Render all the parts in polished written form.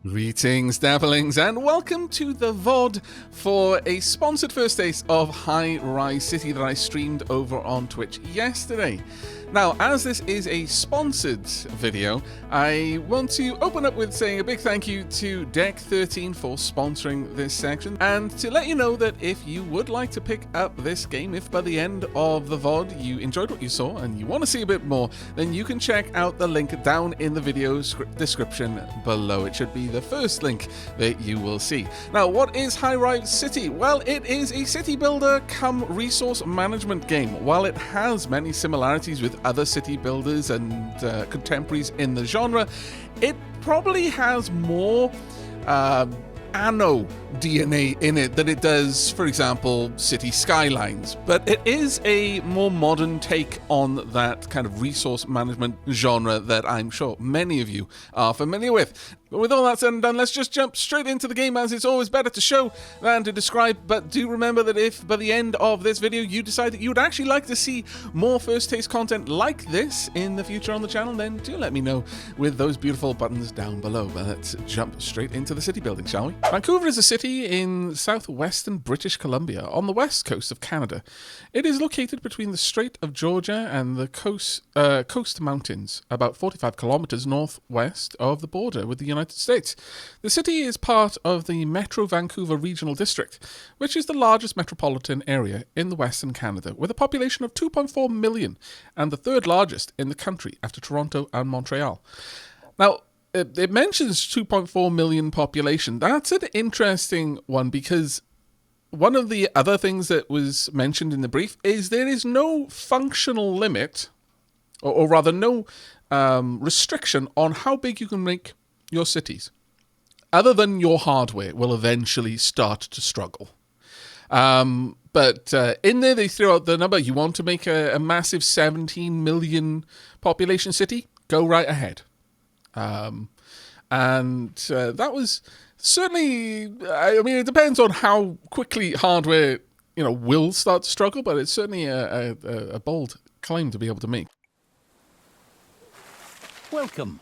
Greetings, Dappelings, and welcome to the VOD for a sponsored first taste of Highrise City that I streamed over on Twitch yesterday. Now, as this is a sponsored video, I want to open up with saying a big thank you to Deck13 for sponsoring this section, and to let you know that if you would like to pick up this game, if by the end of the VOD you enjoyed what you saw and you want to see a bit more, then you can check out the link down in the video description below. It should be the first link that you will see. Now, what is Highrise City? Well, it is a city builder come resource management game. While it has many similarities with other city builders and contemporaries in the genre, it probably has more Anno DNA in it than it does, for example, City Skylines. But it is a more modern take on that kind of resource management genre that I'm sure many of you are familiar with. But with all that said and done, let's just jump straight into the game, as it's always better to show than to describe. But do remember that if by the end of this video you decide that you would actually like to see more first taste content like this in the future on the channel, then do let me know with those beautiful buttons down below. But let's jump straight into the city building, shall we? Vancouver is a city in southwestern British Columbia on the west coast of Canada. It is located between the Strait of Georgia and the Coast Mountains, about 45 kilometers northwest of the border with the United States. The city is part of the Metro Vancouver Regional District, which is the largest metropolitan area in the Western Canada, with a population of 2.4 million and the third largest in the country after Toronto and Montreal. Now, it mentions 2.4 million population. That's an interesting one, because one of the other things that was mentioned in the brief is there is no functional limit, or rather no restriction on how big you can make your cities, other than your hardware will eventually start to struggle. But in there they threw out the number. You want to make a massive 17 million population city? Go right ahead. And that was certainly, I mean, it depends on how quickly hardware, will start to struggle, but it's certainly a bold claim to be able to make. Welcome.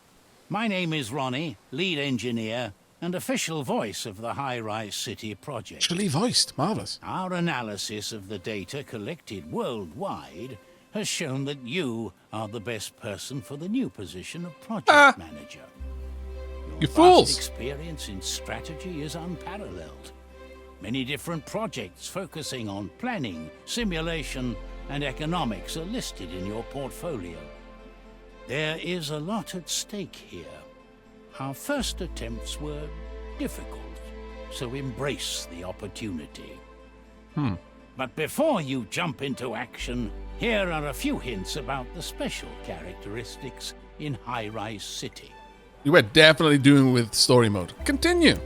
My name is Ronnie, lead engineer and official voice of the Highrise City project. Actually voiced. Marvellous. Our analysis of the data collected worldwide has shown that you are the best person for the new position of project manager. You Your fools! vast experience in strategy is unparalleled. Many different projects focusing on planning, simulation, and economics are listed in your portfolio. There is a lot at stake here. Our first attempts were difficult, so embrace the opportunity. But before you jump into action, here are a few hints about the special characteristics in Highrise City. You were definitely doing with story mode. Continue.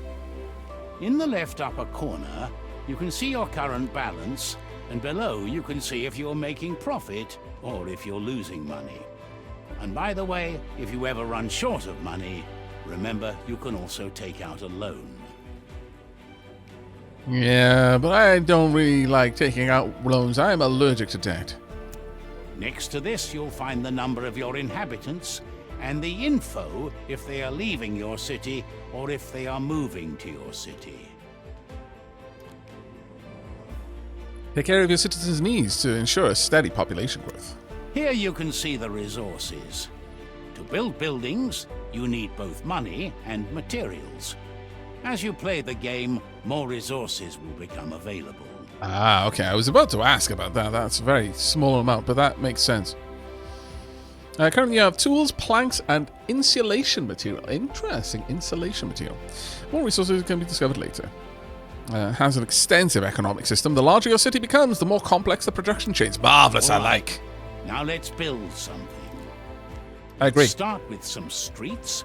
In the left upper corner, you can see your current balance, and below you can see if you're making profit or if you're losing money. And by the way, if you ever run short of money, remember you can also take out a loan. Yeah, but I don't really like taking out loans. I am allergic to debt. Next to this, you'll find the number of your inhabitants and the info if they are leaving your city or if they are moving to your city. Take care of your citizens' needs to ensure a steady population growth. Here you can see the resources. To build buildings, you need both money and materials. As you play the game, more resources will become available. Ah, okay. I was about to ask about that. That's a very small amount, but that makes sense. Currently you have tools, planks, and insulation material. Interesting, insulation material. More resources can be discovered later. Has an extensive economic system. The larger your city becomes, the more complex the production chains. Marvelous, I like. Now let's build something. I agree. Let's start with some streets.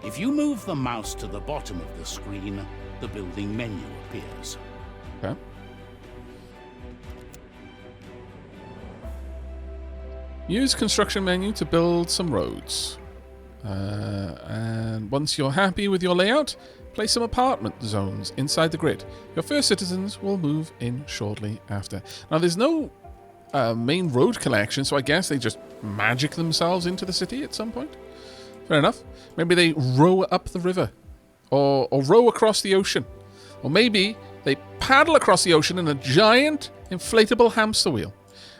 If you move the mouse to the bottom of the screen, the building menu appears. Okay. Use construction menu to build some roads. And once you're happy with your layout, place some apartment zones inside the grid. Your first citizens will move in shortly after. Now, there's no main road collection, so I guess they just magic themselves into the city at some point. Fair enough. Maybe they row up the river or row across the ocean. Or maybe they paddle across the ocean in a giant inflatable hamster wheel.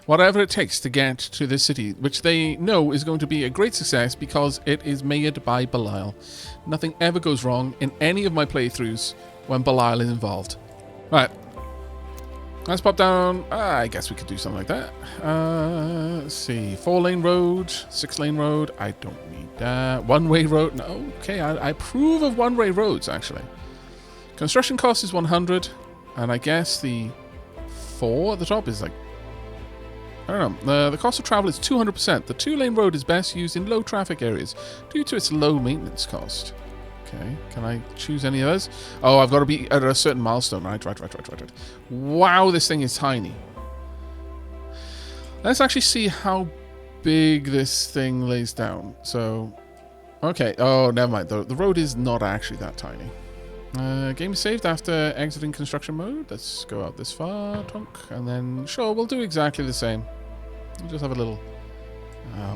Whatever it takes to get to this city, which they know is going to be a great success because it is made by Belial. Nothing ever goes wrong in any of my playthroughs when Belial is involved. Right. Let's pop down. I guess we could do something like that. Let's see. 4-lane road, 6-lane road. I don't need that. 1-way road. No, okay, I approve of 1-way roads, actually. Construction cost is 100. And I guess the 4 at the top is like... I don't know. The cost of travel is 200%. The 2-lane road is best used in low traffic areas due to its low maintenance cost. Okay, can I choose any of those? Oh, I've got to be at a certain milestone. Right. Wow, this thing is tiny. Let's actually see how big this thing lays down. So, okay. Oh, never mind. The road is not actually that tiny. Game is saved after exiting construction mode. Let's go out this far, Tonk. And then, sure, we'll do exactly the same. We'll just have a little...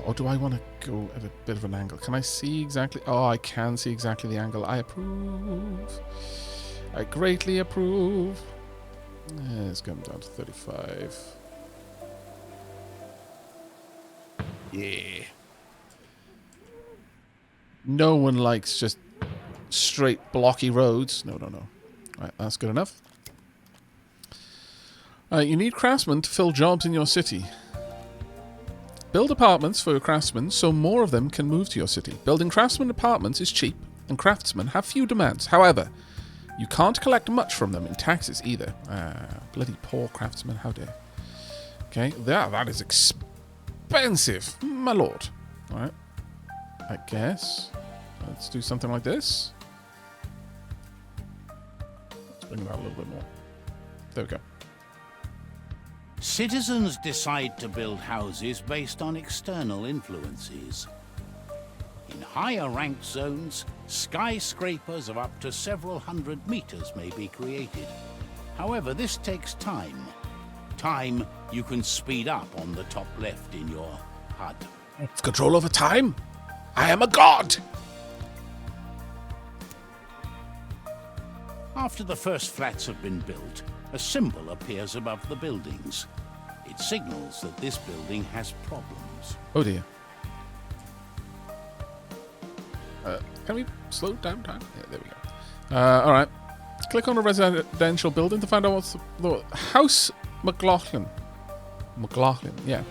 or do I want to go at a bit of an angle? Can I see exactly... Oh, I can see exactly the angle. I approve. I greatly approve. Let's come down to 35. Yeah. No one likes just straight blocky roads. No. Right, that's good enough. You need craftsmen to fill jobs in your city. Build apartments for your craftsmen so more of them can move to your city. Building craftsman apartments is cheap, and craftsmen have few demands. However, you can't collect much from them in taxes either. Bloody poor craftsmen, how dare. Okay, that is expensive, my lord. Alright, I guess. Let's do something like this. Let's bring it out a little bit more. There we go. Citizens decide to build houses based on external influences. In higher ranked zones, skyscrapers of up to several hundred meters may be created. However, this takes time. Time you can speed up on the top left in your HUD. Control over time? I am a god! After the first flats have been built, a symbol appears above the buildings. It signals that this building has problems. Oh dear. Can we slow down time? Yeah, there we go. Alright. Click on a residential building to find out what's the House McLaughlin. McLaughlin, yeah.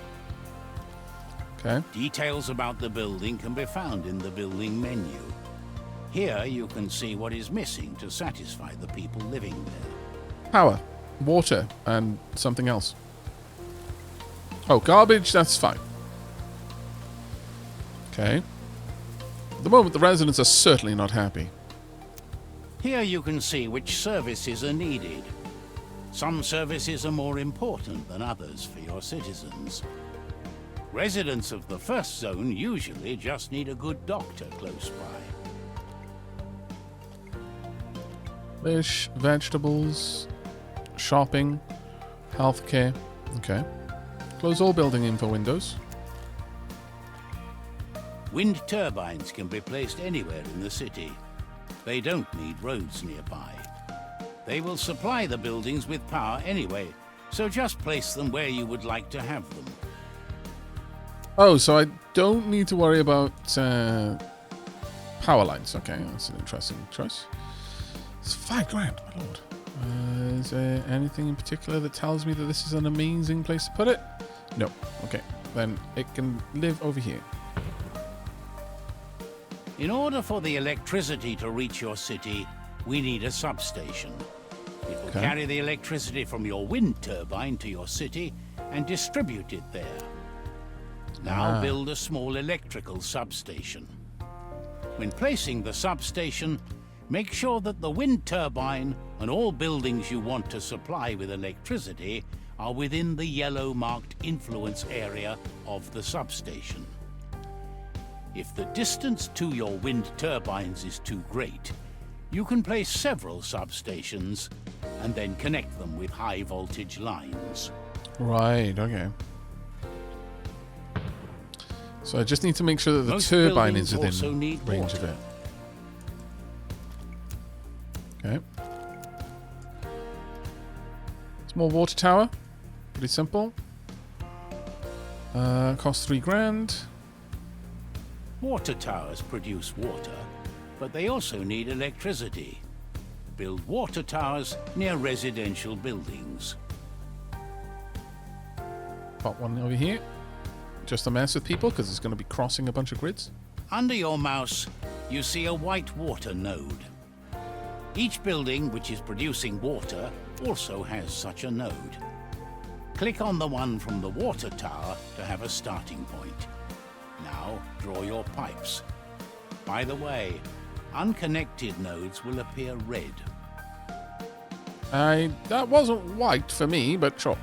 Okay. Details about the building can be found in the building menu. Here you can see what is missing to satisfy the people living there. Power, water, and something else. Oh, garbage, that's fine. Okay. At the moment, the residents are certainly not happy. Here you can see which services are needed. Some services are more important than others for your citizens. Residents of the first zone usually just need a good doctor close by. Fish, vegetables, shopping, healthcare. Okay. Close all building info windows. Wind turbines can be placed anywhere in the city. They don't need roads nearby. They will supply the buildings with power anyway, so just place them where you would like to have them. Oh, so I don't need to worry about power lines. Okay, that's an interesting choice. It's $5 grand, my lord. Is there anything in particular that tells me that this is an amazing place to put it? No. Okay, then it can live over here. In order for the electricity to reach your city, we need a substation. It will carry the electricity from your wind turbine to your city and distribute it there. Now build a small electrical substation. When placing the substation, make sure that the wind turbine and all buildings you want to supply with electricity are within the yellow marked influence area of the substation. If the distance to your wind turbines is too great, you can place several substations and then connect them with high voltage lines. Right, okay. So I just need to make sure that the turbine is within range of it. Okay. Small water tower. Pretty simple. Cost 3 grand. Water towers produce water, but they also need electricity. Build water towers near residential buildings. Got one over here. Just a mess with people because it's going to be crossing a bunch of grids. Under your mouse, you see a white water node. Each building which is producing water also has such a node. Click on the one from the water tower to have a starting point. Now draw your pipes. By the way, unconnected nodes will appear red. That wasn't white for me, but sure.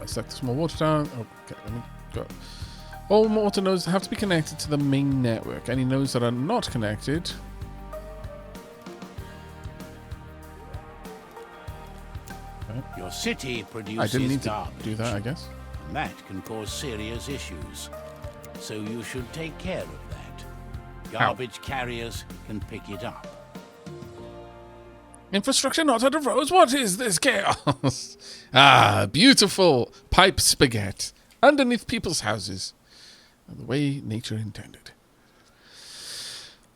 Select the small water tower. Okay, let me go. All water nodes have to be connected to the main network. Any nodes that are not connected... Your city produces I didn't need garbage. to do that, I guess. And that can cause serious issues. So you should take care of that. Garbage carriers can pick it up. Infrastructure not out of roads. What is this chaos? Beautiful pipe spaghetti underneath people's houses. The way nature intended.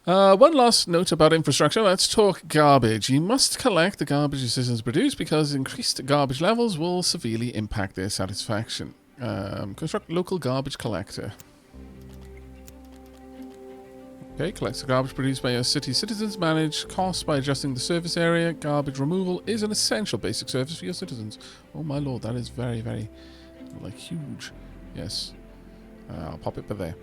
One last note about infrastructure. Let's talk garbage. You must collect the garbage your citizens produce because increased garbage levels will severely impact their satisfaction. Construct local garbage collector. Okay, collects the garbage produced by your city citizens. Manage costs by adjusting the surface area. Garbage removal is an essential basic service for your citizens. Oh my lord, that is very, very, like, huge. Yes. I'll pop it by there.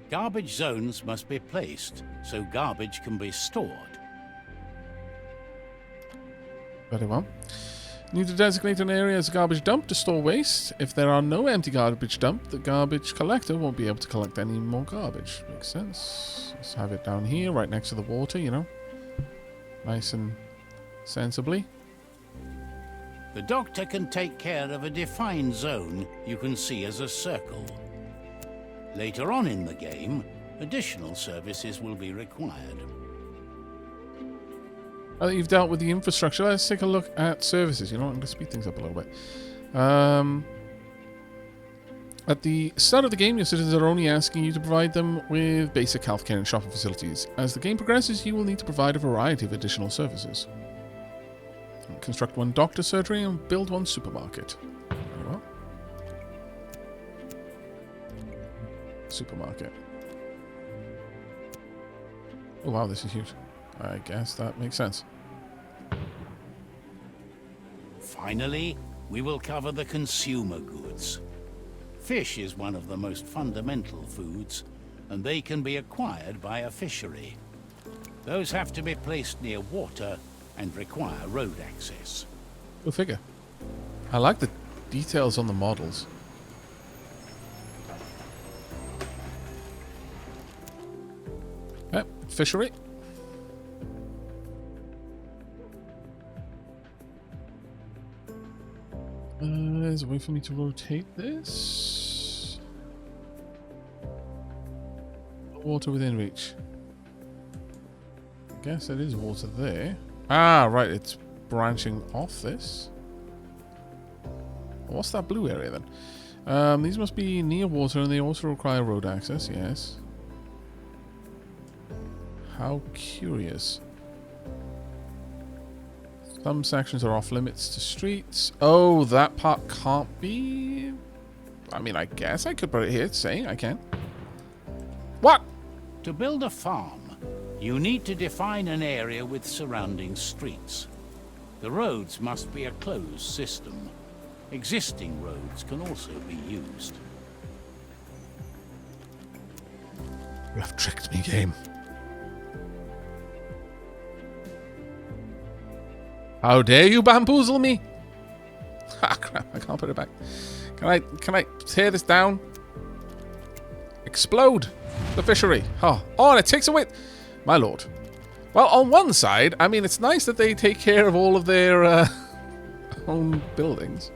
Garbage zones must be placed so garbage can be stored. Very well. Need to designate an area as a garbage dump to store waste. If there are no empty garbage dump, the garbage collector won't be able to collect any more garbage. Makes sense. Let's have it down here, right next to the water, you know. Nice and sensibly. The doctor can take care of a defined zone you can see as a circle. Later on in the game, additional services will be required. Now that you've dealt with the infrastructure, let's take a look at services. You know what, I'm going to speed things up a little bit. At the start of the game, your citizens are only asking you to provide them with basic healthcare and shopping facilities. As the game progresses, you will need to provide a variety of additional services. Construct one doctor surgery and build one supermarket. Very well. Supermarket. Oh wow, this is huge. I guess that makes sense. Finally, we will cover the consumer goods. Fish is one of the most fundamental foods, and they can be acquired by a fishery. Those have to be placed near water and require road access. Go figure. I like the details on the models. Yep, fishery. There's a way for me to rotate this. Water within reach. I guess there is water there. Ah, right, it's branching off this. What's that blue area then? These must be near water and they also require road access, yes. How curious. Some sections are off limits to streets. Oh, that part can't be... I mean, I guess I could put it here saying I can. What? To build a farm, you need to define an area with surrounding streets. The roads must be a closed system. Existing roads can also be used. You have tricked me, game. How dare you bamboozle me? Ah, crap, I can't put it back. Can I tear this down? Explode the fishery. Oh, and it takes away... My lord. Well, on one side, I mean, it's nice that they take care of all of their own buildings.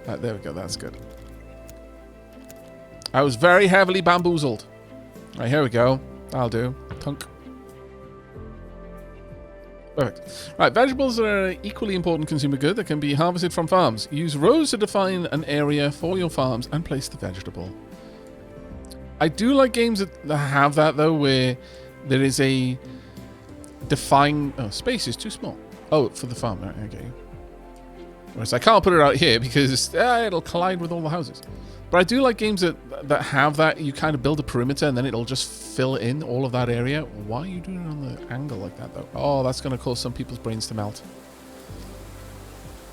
There we go, that's good. I was very heavily bamboozled. Right, here we go. That'll do. Tunk. Perfect. Right, vegetables are an equally important consumer good that can be harvested from farms. Use rows to define an area for your farms and place the vegetable. I do like games that have that, though, where there is a defined... Oh, space is too small. Oh, for the farm. Right, okay. Whereas I can't put it out here because it'll collide with all the houses. But I do like games that have that. You kind of build a perimeter and then it'll just fill in all of that area. Why are you doing it on the angle like that, though? Oh, that's going to cause some people's brains to melt.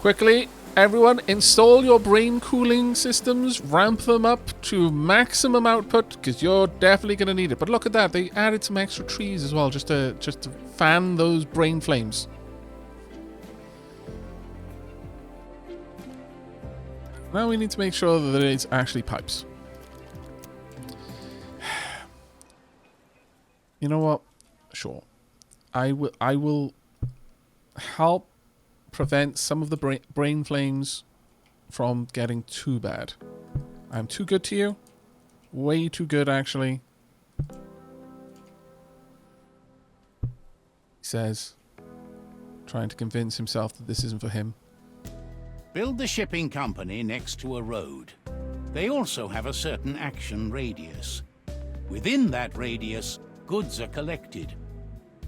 Quickly, everyone, install your brain cooling systems. Ramp them up to maximum output because you're definitely going to need it. But look at that. They added some extra trees as well just to fan those brain flames. Now we need to make sure that it's actually pipes. You know what? Sure. I will help prevent some of the brain flames from getting too bad. I'm too good to you. Way too good, actually. He says, trying to convince himself that this isn't for him. Build the shipping company next to a road. They also have a certain action radius. Within that radius, goods are collected.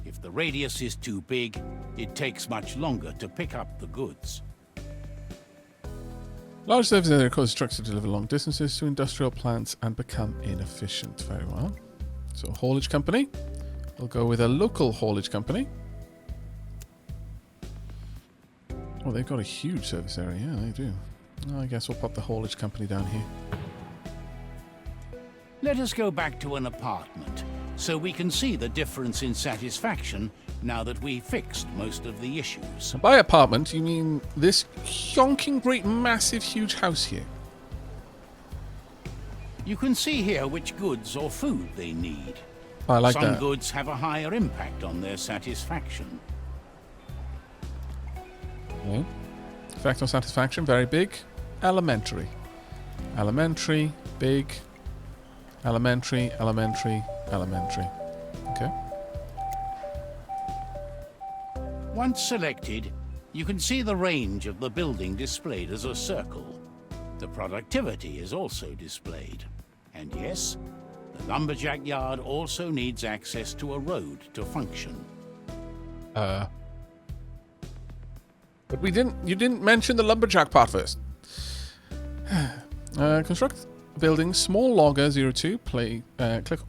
If the radius is too big, it takes much longer to pick up the goods. Large service area causes trucks to deliver long distances to industrial plants and become inefficient. Very well. So haulage company. We'll go with a local haulage company. Oh, they've got a huge service area. Yeah, they do. Well, I guess we'll pop the haulage company down here. Let us go back to an apartment, so we can see the difference in satisfaction now that we fixed most of the issues. By apartment, you mean this yonking great massive huge house here? You can see here which goods or food they need. I like that. Some goods have a higher impact on their satisfaction. Okay. Effect on satisfaction, very big. Elementary. Elementary, big. Elementary, elementary, elementary. Okay. Once selected, you can see the range of the building displayed as a circle. The productivity is also displayed. And yes, the lumberjack yard also needs access to a road to function. But you didn't mention the lumberjack part first. Construct building, small logger 02, click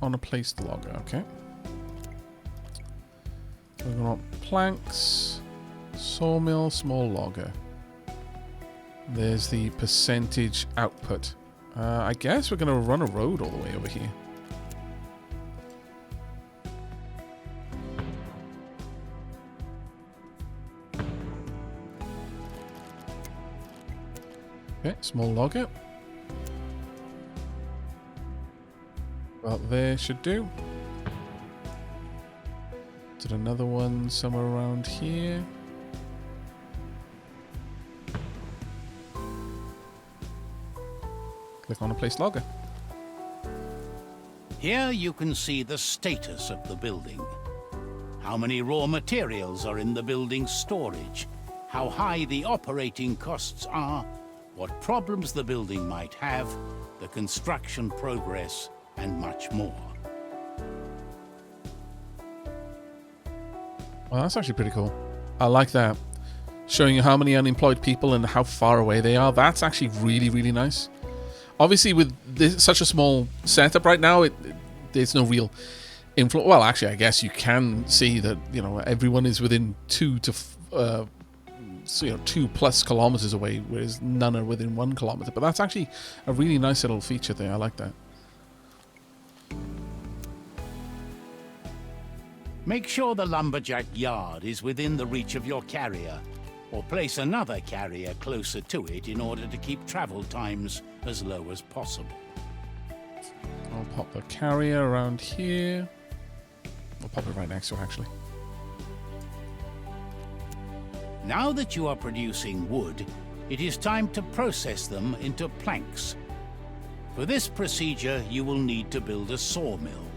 on a placed logger, okay. We're going to planks, sawmill, small logger. There's the percentage output. I guess we're going to run a road all the way over here. Okay, small logger. Well, there should do. Did another one somewhere around here. Click on a place logger. Here you can see the status of the building. How many raw materials are in the building's storage, how high the operating costs are, what problems the building might have, the construction progress, and much more. Well, that's actually pretty cool. I like that. Showing you how many unemployed people and how far away they are. That's actually really, really nice. Obviously, with such a small setup right now, there's no real influence. Well, actually, I guess you can see that, you know, everyone is within 2 plus kilometers away, whereas none are within 1 kilometer. But that's actually a really nice little feature there. I like that. Make sure the lumberjack yard is within the reach of your carrier, or place another carrier closer to it in order to keep travel times as low as possible. I'll pop the carrier around here. I'll pop it right next to it, actually. Now that you are producing wood, it is time to process them into planks. For this procedure, you will need to build a sawmill.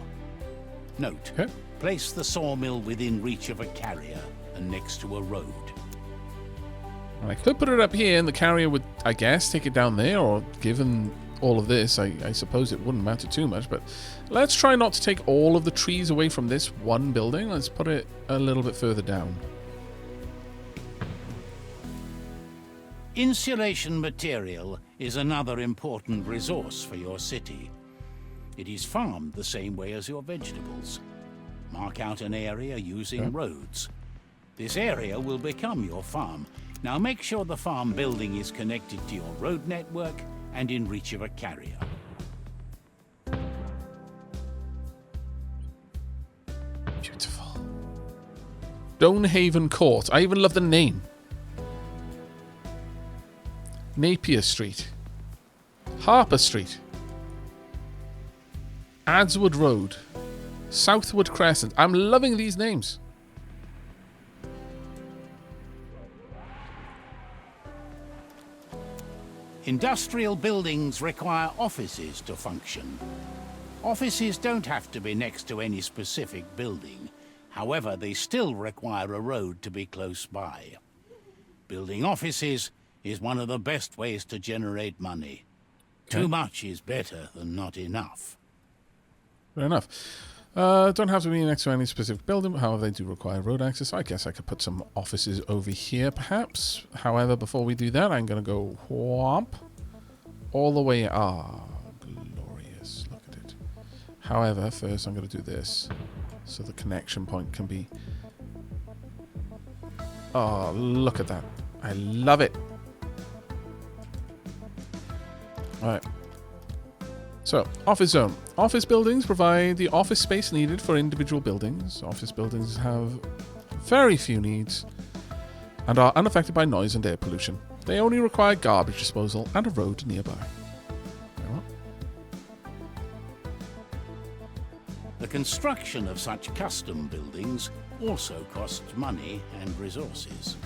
Note, Okay. place the sawmill within reach of a carrier and next to a road. I could put it up here and the carrier would, I guess, take it down there, or given all of this, I suppose it wouldn't matter too much, but let's try not to take all of the trees away from this one building. Let's put it a little bit further down. Insulation material is another important resource for your city. It is farmed the same way as your vegetables. Mark out an area using roads. This area will become your farm. Now make sure the farm building is connected to your road network and in reach of a carrier. Beautiful. Stonehaven Court. I even love the name. Napier Street. Harper Street. Adswood Road. Southwood Crescent. I'm loving these names. Industrial buildings require offices to function. Offices don't have to be next to any specific building. However, they still require a road to be close by. Building offices is one of the best ways to generate money. Okay. Too much is better than not enough. Fair enough. Don't have to be next to any specific building, however, they do require road access. I guess I could put some offices over here, perhaps. However, before we do that, I'm going to go whomp all the way. Ah, glorious. Look at it. However, first I'm going to do this so the connection point can be... Oh, look at that. I love it. All right. So, office zone. Office buildings provide the office space needed for individual buildings. Office buildings have very few needs and are unaffected by noise and air pollution. They only require garbage disposal and a road nearby. The construction of such custom buildings also costs money and resources.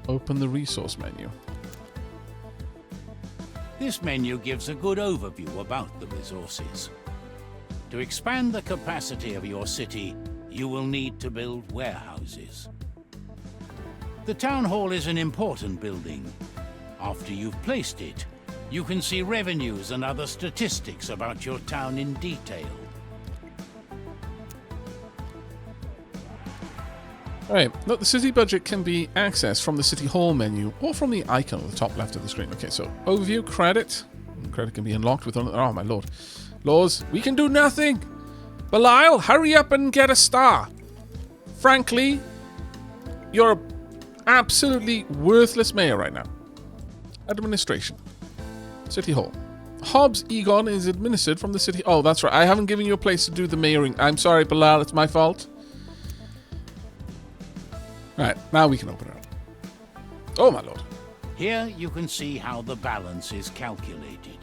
Open the resource menu. This menu gives a good overview about the resources. To expand the capacity of your city, you will need to build warehouses. The town hall is an important building. After you've placed it, you can see revenues and other statistics about your town in detail. Alright, look, the city budget can be accessed from the City Hall menu or from the icon at the top left of the screen. Okay, so overview, credit. Credit can be unlocked with... Oh, my lord. Laws, we can do nothing. Belial, hurry up and get a star. Frankly, you're absolutely worthless mayor right now. Administration. City Hall. Hobbs Egon is administered from the city... Oh, that's right. I haven't given you a place to do the mayoring. I'm sorry, Belial. It's my fault. Right, now we can open it up. Oh, my lord. Here you can see how the balance is calculated.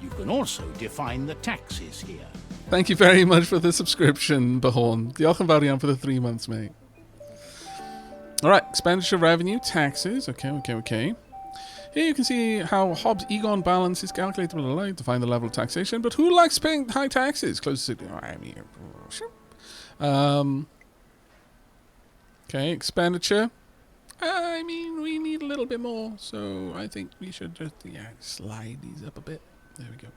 You can also define the taxes here. Thank you very much for the subscription, Bahorn. Diolch yn fawr iawn for the 3 months, mate. Alright, expenditure, revenue, taxes. Okay. Here you can see how Hobbs Egon balance is calculated. Define the level of taxation. But who likes paying high taxes? Close to... I mean... Okay, expenditure. I mean, we need a little bit more, so I think we should just slide these up a bit. There we go.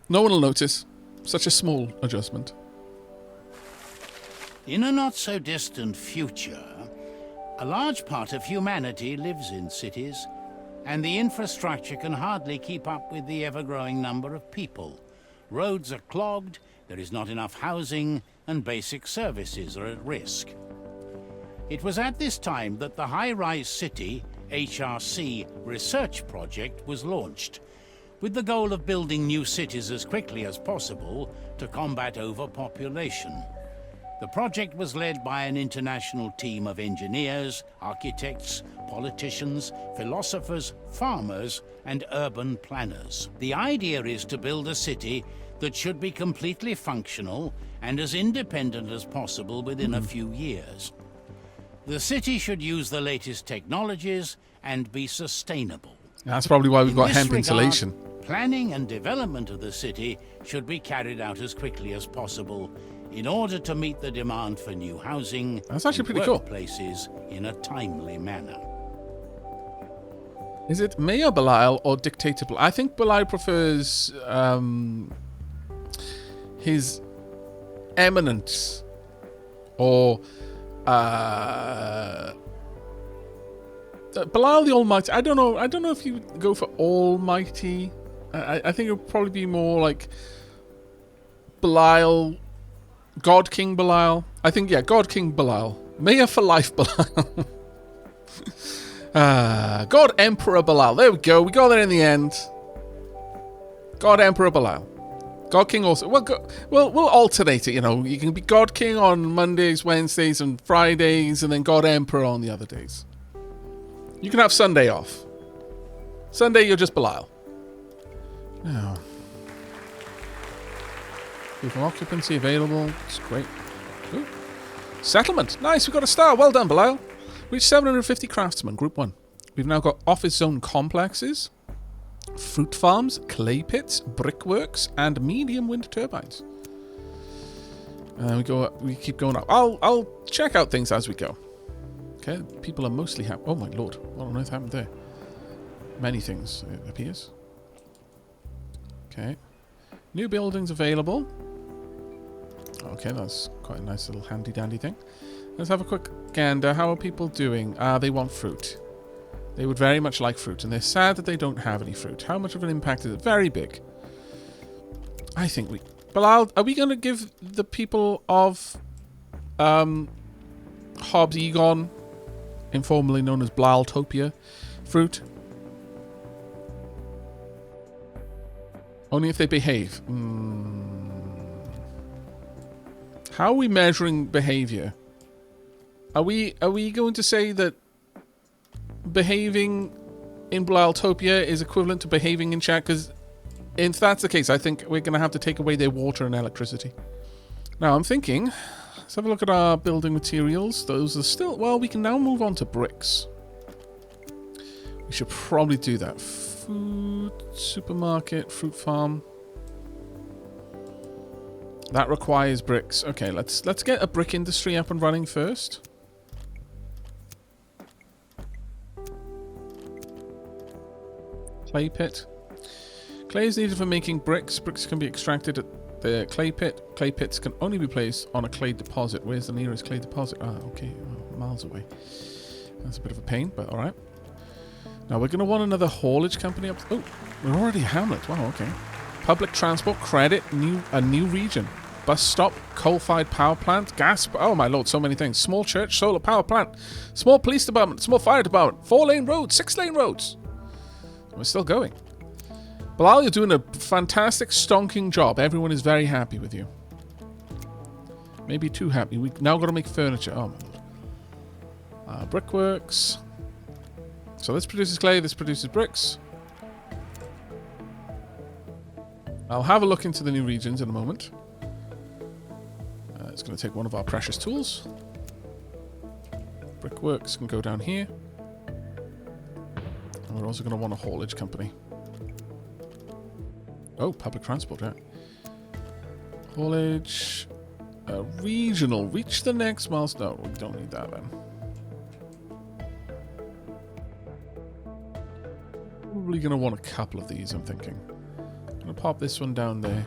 No one will notice. Such a small adjustment. In a not-so-distant future, a large part of humanity lives in cities, and the infrastructure can hardly keep up with the ever-growing number of people. Roads are clogged, there is not enough housing, and basic services are at risk. It was at this time that the Highrise City HRC research project was launched, with the goal of building new cities as quickly as possible to combat overpopulation. The project was led by an international team of engineers, architects, politicians, philosophers, farmers, and urban planners. The idea is to build a city that should be completely functional and as independent as possible within a few years. The city should use the latest technologies and be sustainable. That's probably why we've got hemp regard, insulation. Planning and development of the city should be carried out as quickly as possible in order to meet the demand for new housing That's actually and pretty cool. workplaces in a timely manner. Is it Mayor Belial or Dictator Belial? I think Belial prefers his eminence or Belial the Almighty. I don't know if you would go for Almighty. I think it would probably be more like Belial, God King Belial. I think, yeah, God King Belial. Mayor for life Belial. God Emperor Belial. There we go. We got there in the end. God Emperor Belial. God King also. We'll alternate it, you know. You can be God King on Mondays, Wednesdays, and Fridays, and then God Emperor on the other days. You can have Sunday off. Sunday, you're just Belial. Now, proof of occupancy available. It's great. Ooh. Settlement. Nice, we got a star. Well done, Belial. Reached 750 craftsmen, group 1. We've now got office zone complexes, fruit farms, clay pits, brickworks, and medium wind turbines. We keep going up. I'll check out things as we go. Okay, people are mostly happy. Oh my lord, what on earth happened there? Many things, it appears. Okay. New buildings available. Okay, that's quite a nice little handy-dandy thing. Let's have a quick gander. How are people doing? They want fruit. They would very much like fruit, and they're sad that they don't have any fruit. How much of an impact is it? Very big. I think we... Belial, are we going to give the people of Hobbs Egon, informally known as Blaltopia, fruit? Only if they behave. How are we measuring behavior? Are we going to say that behaving in Blaltopia is equivalent to behaving in chat? Because if that's the case, I think we're going to have to take away their water and electricity. Now, I'm thinking, let's have a look at our building materials. Those are still... Well, we can now move on to bricks. We should probably do that. Food, supermarket, fruit farm. That requires bricks. Okay, let's get a brick industry up and running first. Clay pit. Clay is needed for making bricks. Bricks can be extracted at the clay pit. Clay pits can only be placed on a clay deposit. Where's the nearest clay deposit? Ah, okay. Oh, miles away. That's a bit of a pain, but alright. Now we're going to want another haulage company up. Oh, we're already a hamlet. Wow, okay. Public transport, credit, a new region. Bus stop, coal-fired power plant, gas... Oh my lord, so many things. Small church, solar power plant, small police department, small fire department, 4-lane roads, 6-lane roads. We're still going. Belial, you're doing a fantastic stonking job. Everyone is very happy with you. Maybe too happy. We've now got to make furniture. Oh my lord. Brickworks. So this produces clay, this produces bricks. I'll have a look into the new regions in a moment. It's going to take one of our precious tools. Brickworks can go down here. And we're also going to want a haulage company. Oh, public transport, yeah. Haulage. Regional. Reach the next milestone. No, we don't need that then. Probably going to want a couple of these, I'm thinking. I'm going to pop this one down there.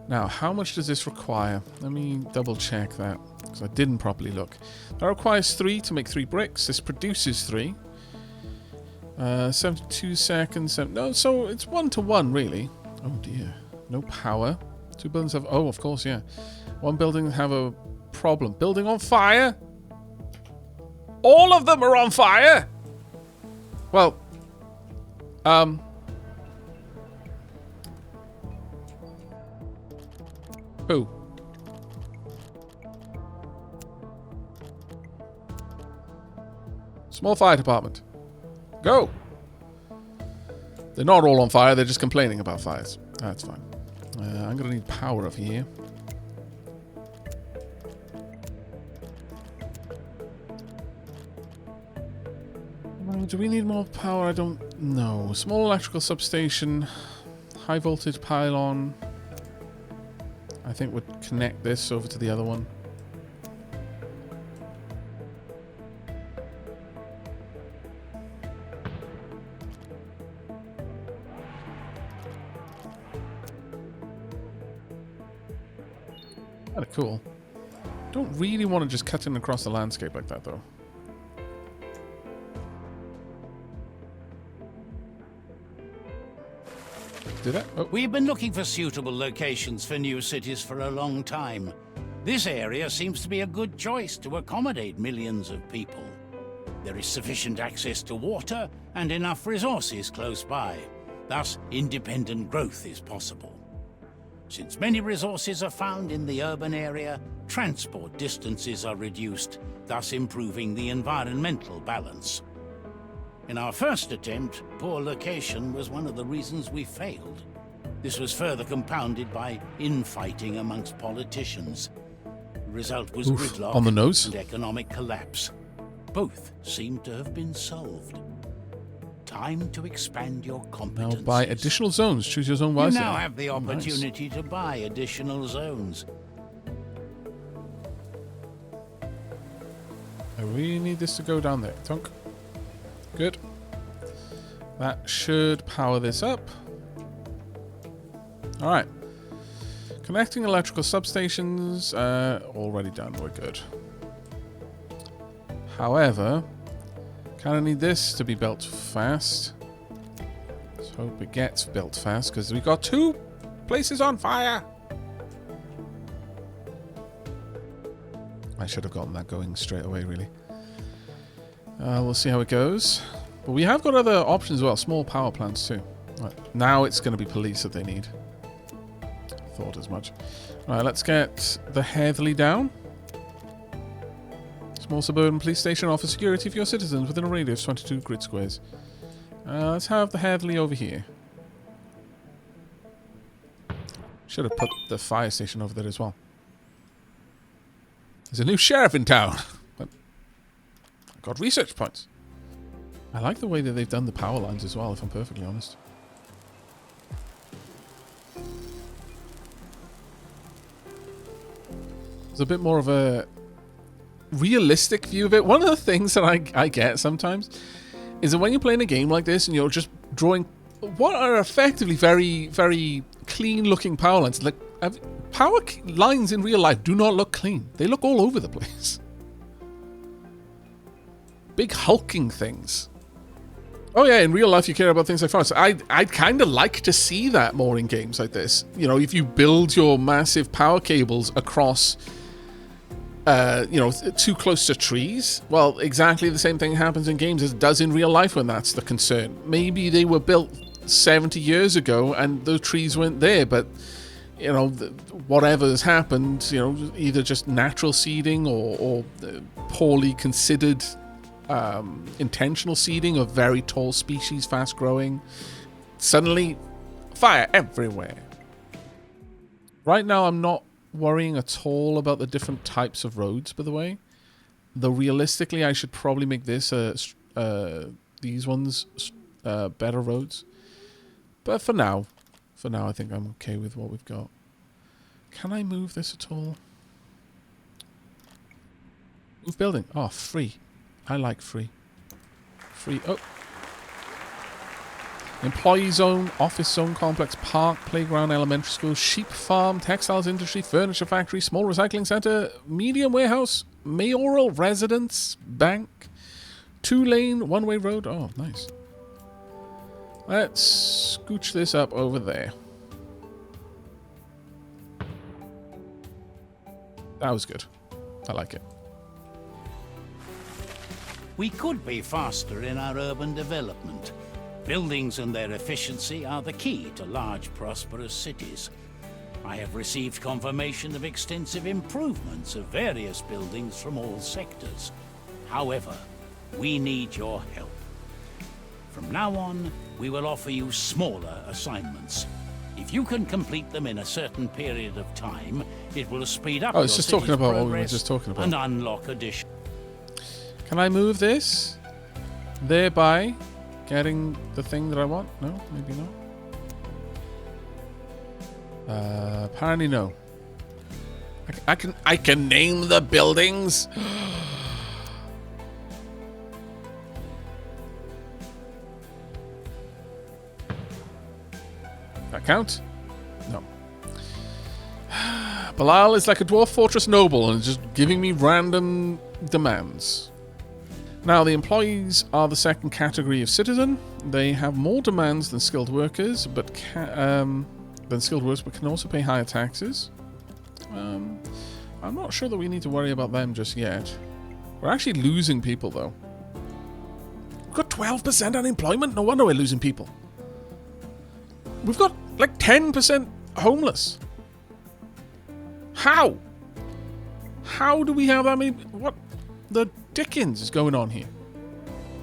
Now, how much does this require? Let me double check that, because I didn't properly look. That requires 3 to make 3 bricks. This produces 3. 72 seconds. No, so it's 1 to 1, really. Oh dear. No power. 2 buildings have... Oh, of course, yeah. 1 building have a problem. Building on fire? All of them are on fire? Well, who? Small fire department. Go! They're not all on fire, they're just complaining about fires. That's fine. I'm going to need power up here. Do we need more power? I don't know. Small electrical substation, high voltage pylon. I think would connect this over to the other one. Kind of cool. Don't really want to just cut in across the landscape like that, though. Did that? Oh. We've been looking for suitable locations for new cities for a long time. This area seems to be a good choice to accommodate millions of people. There is sufficient access to water and enough resources close by. Thus, independent growth is possible. Since many resources are found in the urban area, transport distances are reduced, thus improving the environmental balance. In our first attempt, poor location was one of the reasons we failed. This was further compounded by infighting amongst politicians. The result was gridlock on the nose. And economic collapse. Both seem to have been solved. Time to expand your competencies. Now buy additional zones. Choose your zone wisely. You now have the opportunity to buy additional zones. I really need this to go down there. Tunk. Good. That should power this up. Alright. Connecting electrical substations. Already done. We're good. However, kind of need this to be built fast. Let's hope it gets built fast, because we've got 2 places on fire. I should have gotten that going straight away, really. We'll see how it goes. But we have got other options as well. Small power plants too. Right, now it's going to be police that they need. Thought as much. Alright, let's get the Heatherly down. Small suburban police station offers security for your citizens within a radius of 22 grid squares. Let's have the Heatherly over here. Should have put the fire station over there as well. There's a new sheriff in town. But I got research points. I like the way that they've done the power lines as well, if I'm perfectly honest. There's a bit more of a realistic view of it. One of the things that I get sometimes is that when you're playing a game like this and you're just drawing what are effectively very, very clean looking power lines. Like, power lines in real life do not look clean. They look all over the place. Big hulking things. Oh yeah, in real life you care about things like fire. So I'd kind of like to see that more in games like this. You know, if you build your massive power cables across, you know, too close to trees, well, exactly the same thing happens in games as it does in real life when that's the concern. Maybe they were built 70 years ago and those trees weren't there, but, you know, whatever has happened, you know, either just natural seeding or poorly considered intentional seeding of very tall species, fast growing. Suddenly, fire everywhere. Right now, I'm not worrying at all about the different types of roads, by the way. Though realistically, I should probably make this these ones better roads. But for now, I think I'm okay with what we've got. Can I move this at all? Move building. Oh, free. I like free. Free. Oh. Employee zone, office zone complex, park, playground, elementary school, sheep farm, textiles industry, furniture factory, small recycling center, medium warehouse, mayoral residence, bank, 2-lane, one-way road. Oh, nice. Let's scooch this up over there. That was good. I like it. We could be faster in our urban development. Buildings and their efficiency are the key to large, prosperous cities. I have received confirmation of extensive improvements of various buildings from all sectors. However, we need your help. From now on, we will offer you smaller assignments. If you can complete them in a certain period of time, it will speed up your city's progress what we were just talking about. And unlock additional. Can I move this? thereby getting the thing that I want. No, maybe not. Apparently no. I can name the buildings. That count? No. Bilal is like a dwarf fortress noble and is just giving me random demands. Now, the employees are the second category of citizen. They have more demands than skilled workers, but can also pay higher taxes. I'm not sure that we need to worry about them just yet. We're actually losing people, though. We've got 12% unemployment. No wonder we're losing people. We've got like 10% homeless. How? How do we have that many? What the dickens is going on here?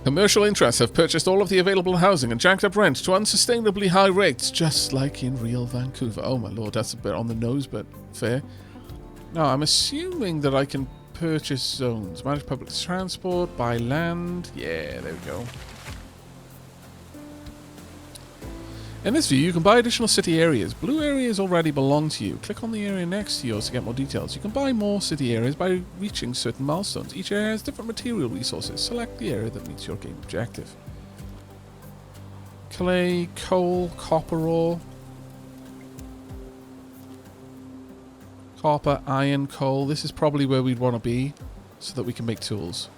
Commercial interests have purchased all of the available housing and jacked up rent to unsustainably high rates, just like in real Vancouver. Oh my lord, that's a bit on the nose, but fair. Now, I'm assuming that I can purchase zones. Manage public transport, buy land. Yeah, there we go. In this view, you can buy additional city areas. Blue areas already belong to you. Click on the area next to yours to get more details. You can buy more city areas by reaching certain milestones. Each area has different material resources. Select the area that meets your game objective. Clay, coal, copper ore. Copper, iron, coal. This is probably where we'd want to be so that we can make tools.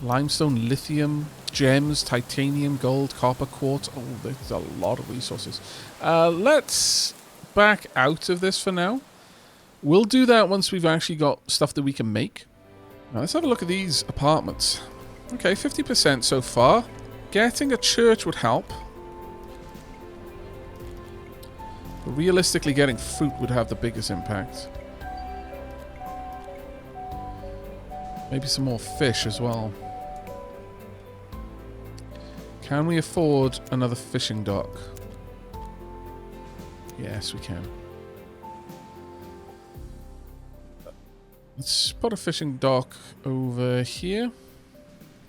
Limestone, lithium, gems, titanium, gold, copper, quartz. Oh, there's a lot of resources. Let's back out of this for now. We'll do that once we've actually got stuff that we can make. Now, let's have a look at these apartments. Okay, 50% so far. Getting a church would help. But realistically, getting fruit would have the biggest impact. Maybe some more fish as well. Can we afford another fishing dock? Yes, we can. Let's put a fishing dock over here.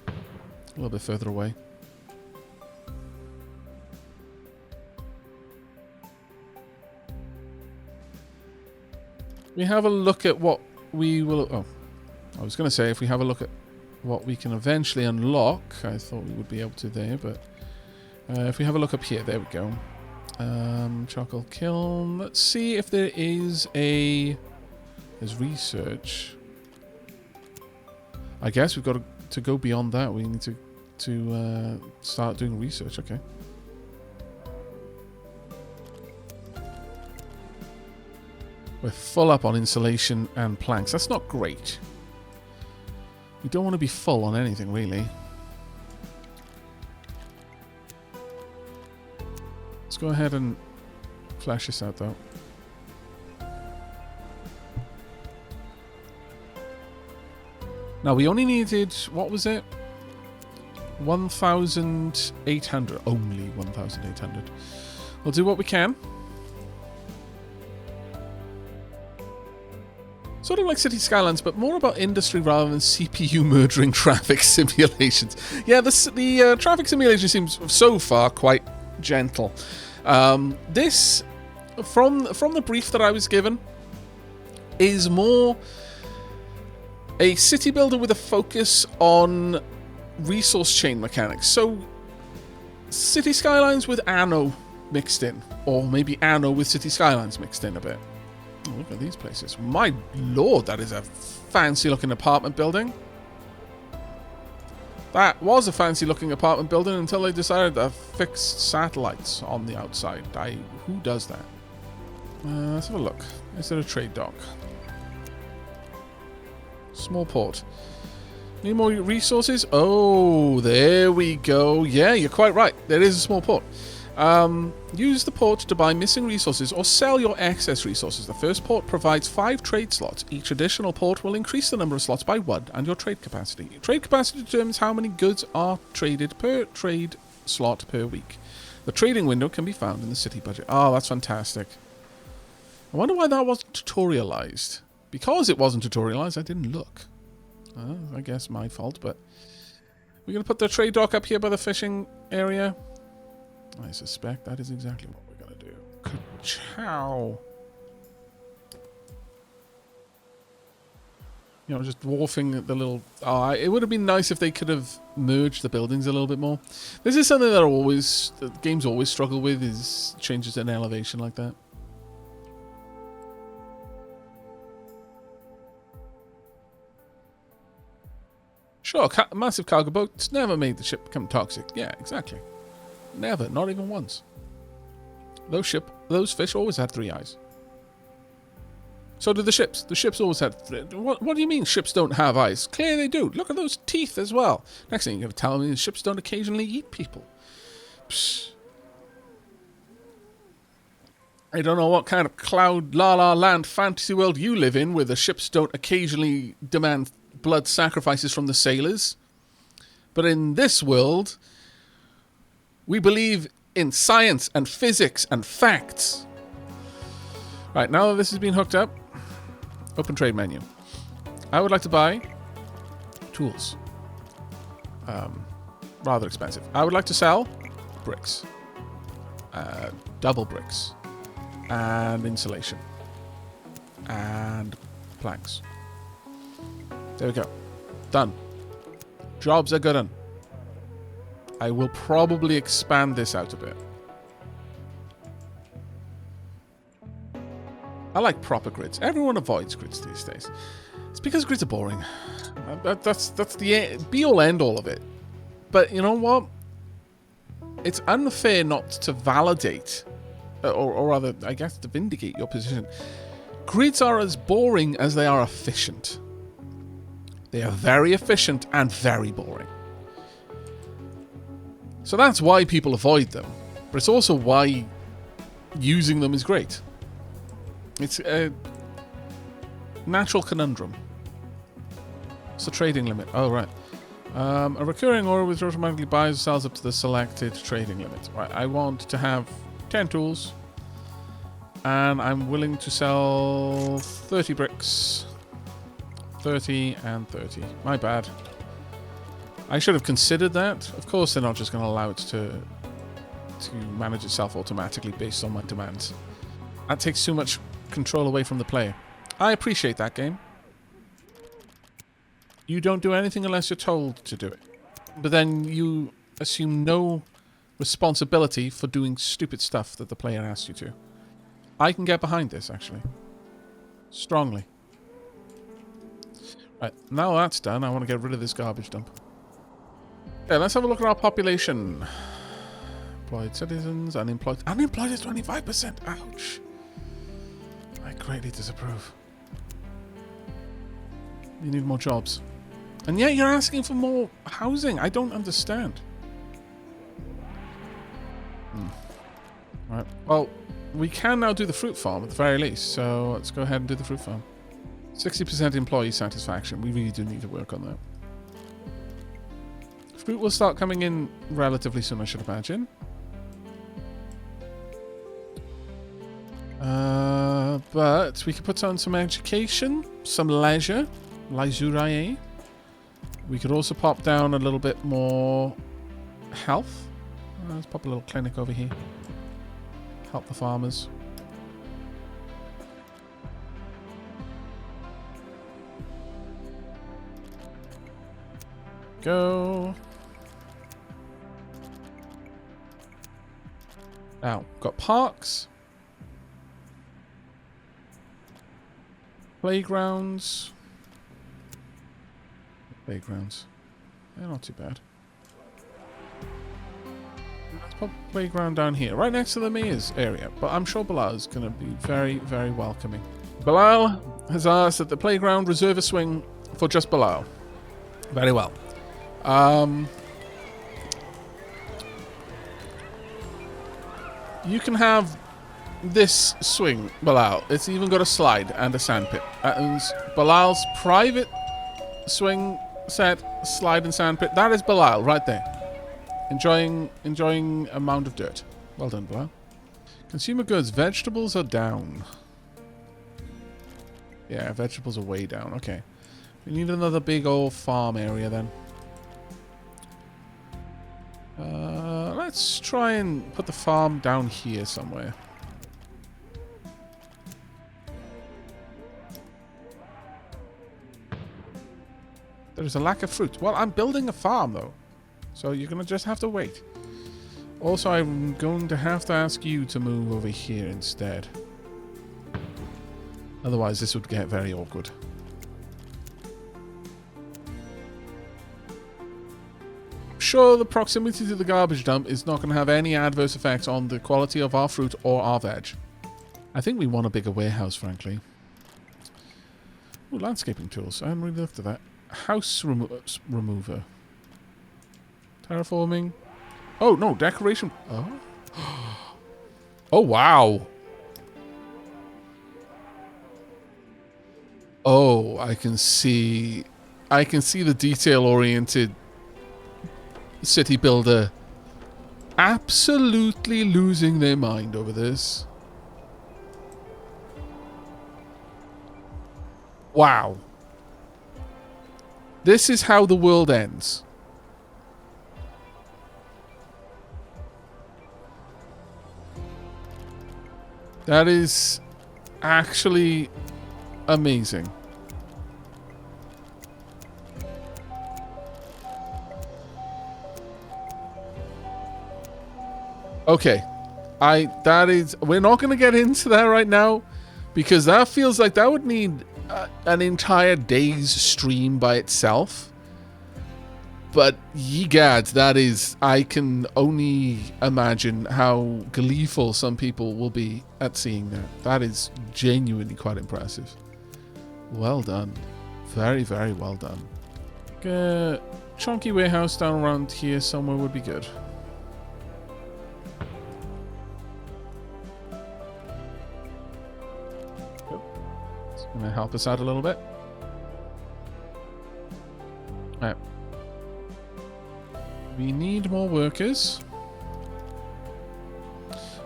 A little bit further away. We have a look at what we will... Oh, I was going to say if we have a look at what we can eventually unlock. I thought we would be able to there, but if we have a look up here, there we go. Charcoal kiln. Let's see if there is a... There's research. I guess we've got to go beyond that. We need to start doing research. Okay. We're full up on insulation and planks. That's not great. We don't want to be full on anything, really. Let's go ahead and flash this out, though. Now, we only needed... What was it? 1,800. Only 1,800. We'll do what we can. Sort of like City Skylines, but more about industry rather than CPU murdering traffic simulations. Yeah, the traffic simulation seems so far quite gentle. This, from the brief that I was given, is more a city builder with a focus on resource chain mechanics. So, City Skylines with Anno mixed in, or maybe Anno with City Skylines mixed in a bit. Oh, look at these places. My lord, that is a fancy-looking apartment building. That was a fancy-looking apartment building until they decided to fix satellites on the outside. Who does that? Let's have a look. Is there a trade dock? Small port. Need more resources? Oh, there we go. Yeah, you're quite right. There is a small port. Use the port to buy missing resources or sell your excess resources. The first port provides 5 trade slots. Each additional port will increase the number of slots by 1 and your trade capacity. Trade capacity determines how many goods are traded per trade slot per week. The trading window can be found in the city budget. Oh, that's fantastic. I wonder why that wasn't tutorialized. Because it wasn't tutorialized, I didn't look. I guess my fault, but We're going to put the trade dock up here by the fishing area. I suspect that is exactly what we're going to do. Ka-chow. You know, just dwarfing the little... it would have been nice if they could have merged the buildings a little bit more. This is something that games always struggle with, is changes in elevation like that. Sure, massive cargo boats never made the ship become toxic. Yeah, exactly. Never, not even once. Those fish always had 3 eyes. So did the ships. The ships always had... What do you mean ships don't have eyes? Clearly they do. Look at those teeth as well. Next thing you're going to tell me is ships don't occasionally eat people. Psh. I don't know what kind of cloud la la land fantasy world you live in where the ships don't occasionally demand blood sacrifices from the sailors. But in this world, we believe in science and physics and facts. Right, now that this has been hooked up, open trade menu. I would like to buy tools. Rather expensive. I would like to sell bricks. Double bricks. And insulation. And planks. There we go. Done. Jobs are good. I will probably expand this out a bit. I like proper grids. Everyone avoids grids these days. It's because grids are boring. That's the be-all end-all of it. But you know what? It's unfair not to validate, or rather, I guess, to vindicate your position. Grids are as boring as they are efficient. They are very efficient and very boring. So that's why people avoid them. But it's also why using them is great. It's a natural conundrum. It's the trading limit. Oh, right. A recurring order which automatically buys or sells up to the selected trading limit. Right, I want to have 10 tools. And I'm willing to sell 30 bricks. 30 and 30. My bad. I should have considered that. Of course they're not just going to allow it to manage itself automatically based on my demands. That takes too much control away from the player. I appreciate that, game. You don't do anything unless you're told to do it. But then you assume no responsibility for doing stupid stuff that the player asks you to. I can get behind this, actually. Strongly. Right, now that's done, I want to get rid of this garbage dump. Okay, let's have a look at our population. Employed citizens, unemployed. Unemployed is 25%. Ouch. I greatly disapprove. You need more jobs. And yet you're asking for more housing. I don't understand. Right. Well, we can now do the fruit farm at the very least. So let's go ahead and do the fruit farm. 60% employee satisfaction. We really do need to work on that. Fruit will start coming in relatively soon, I should imagine. But we could put on some education, some leisure, leisure. We could also pop down a little bit more health. Let's pop a little clinic over here. Help the farmers. Go. Now, got parks. Playgrounds. Playgrounds. They're not too bad. Let's put a playground down here, right next to the mayor's area. But I'm sure Bilal is going to be very, very welcoming. Bilal has asked that the playground reserve a swing for just Bilal. Very well. You can have this swing, Bilal. It's even got a slide and a sandpit. And Bilal's private swing set, slide and sandpit. That is Bilal right there. Enjoying a mound of dirt. Well done, Bilal. Consumer goods. Vegetables are down. Yeah, vegetables are way down. Okay. We need another big old farm area then. Let's try and put the farm down here somewhere. There's a lack of fruit. Well, I'm building a farm, though. So you're going to just have to wait. Also, I'm going to have to ask you to move over here instead. Otherwise, this would get very awkward. Sure, the proximity to the garbage dump is not going to have any adverse effects on the quality of our fruit or our veg. I think we want a bigger warehouse, frankly. Ooh, landscaping tools. I haven't really looked at that. House remover. Terraforming. Oh, no, decoration. Oh. Oh, wow. Oh, I can see the detail-oriented city builder absolutely losing their mind over this. Wow. This is how the world ends. That is actually amazing. Okay. We're not going to get into that right now because that feels like that would need an entire day's stream by itself. But ye gads, that is, I can only imagine how gleeful some people will be at seeing that. That is genuinely quite impressive. Well done. Very, very well done. A chunky warehouse down around here somewhere would be good. It's going to help us out a little bit. Alright. We need more workers.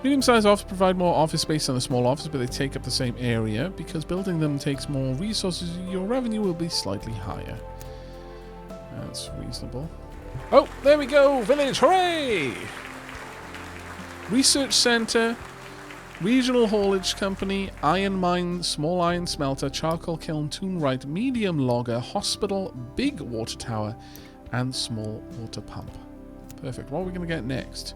Medium-sized offices provide more office space than a small office, but they take up the same area. Because building them takes more resources, your revenue will be slightly higher. That's reasonable. Oh, there we go! Village! Hooray! Research Center, Regional Haulage Company, Iron Mine, Small Iron Smelter, Charcoal Kiln, Toonwright, Medium Logger, Hospital, Big Water Tower, and Small Water Pump. Perfect. What are we going to get next?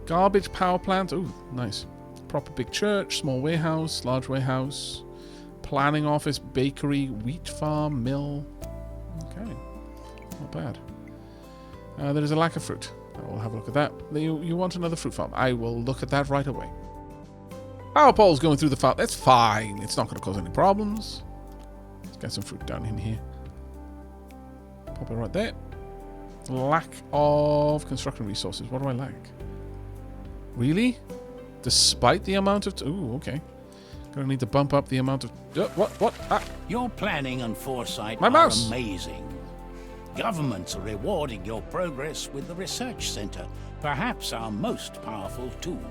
Garbage Power Plant. Ooh, nice. Proper big church, small warehouse, large warehouse, planning office, bakery, wheat farm, mill. Okay. Not bad. There is a lack of fruit. I will have a look at that. You want another fruit farm? I will look at that right away. Power poles going through the farm. That's fine. It's not going to cause any problems. Let's get some fruit down in here. Pop it right there. Lack of construction resources. What do I lack? Really? Despite the amount of... Ooh, okay. Gonna need to bump up the amount of... What? Ah. Your planning and foresight My are mouse. amazing. Governments are rewarding your progress with the Research Center, perhaps our most powerful tool.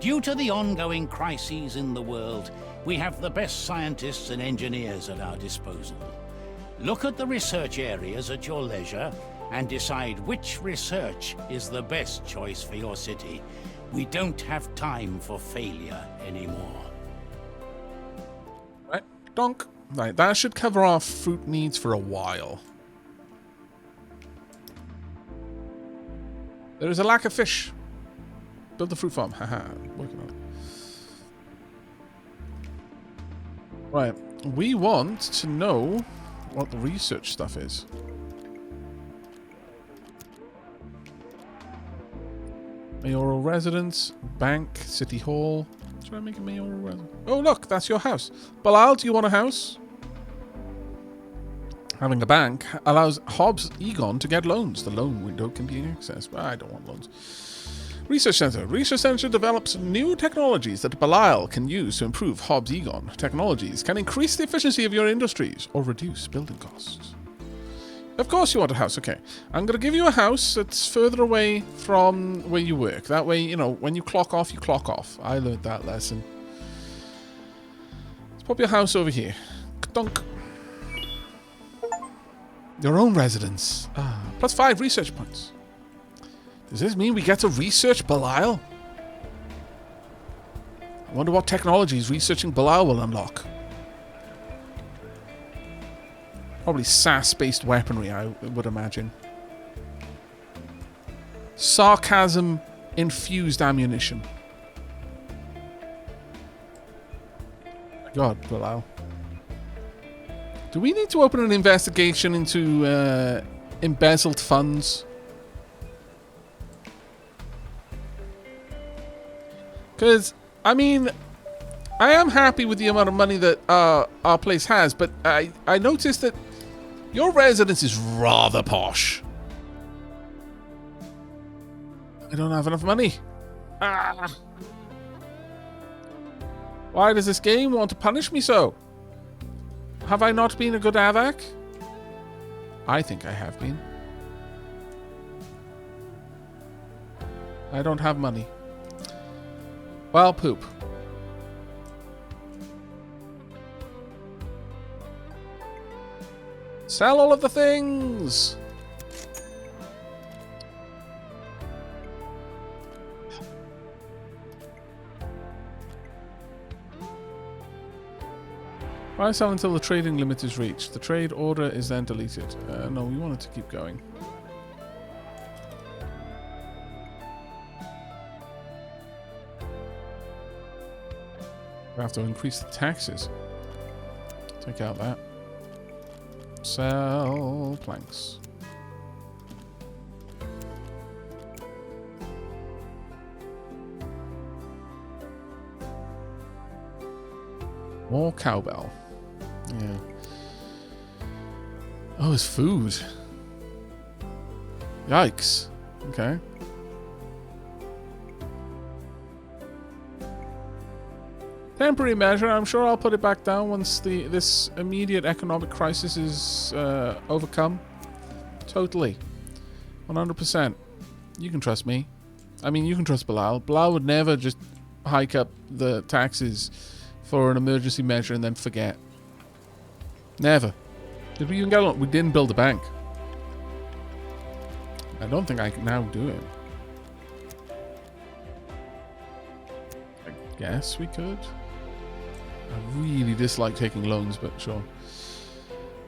Due to the ongoing crises in the world, we have the best scientists and engineers at our disposal. Look at the research areas at your leisure and decide which research is the best choice for your city. We don't have time for failure anymore. Right, donk. Right, that should cover our fruit needs for a while. There is a lack of fish. Build the fruit farm. Haha, working on it. Right, we want to know what the research stuff is. Mayoral residence, bank, city hall. Should I make a mayoral residence? Oh, look, that's your house. Bilal, do you want a house? Having a bank allows Hobbs Egon to get loans. The loan window can be accessed. Well, I don't want loans. Research Center. Research Center develops new technologies that Belial can use to improve Hobbs Egon. Technologies can increase the efficiency of your industries or reduce building costs. Of course you want a house, okay. I'm going to give you a house that's further away from where you work. That way, you know, when you clock off, you clock off. I learned that lesson. Let's pop your house over here. Dunk. Your own residence. Plus 5 research points. Does this mean we get to research Belial? I wonder what technologies researching Belial will unlock. Probably SAS-based weaponry, I would imagine. Sarcasm-infused ammunition. God, Belial. Do we need to open an investigation into embezzled funds? Because, I mean, I am happy with the amount of money that our place has, but I noticed that your residence is rather posh. I don't have enough money. Ah. Why does this game want to punish me so? Have I not been a good Aavak? I think I have been. I don't have money. Well, poop. Sell all of the things! Why sell until the trading limit is reached? The trade order is then deleted. No, we want it to keep going. We have to increase the taxes. Take out that. Sell planks. More cowbell. Yeah. Oh, it's food. Yikes. Okay. Temporary measure. I'm sure I'll put it back down once this immediate economic crisis is overcome. Totally. 100%. You can trust me. I mean, you can trust Belial. Belial would never just hike up the taxes for an emergency measure and then forget. Never. Did we even get along? We didn't build a bank. I don't think I can now do it. I guess we could. I really dislike taking loans, but sure.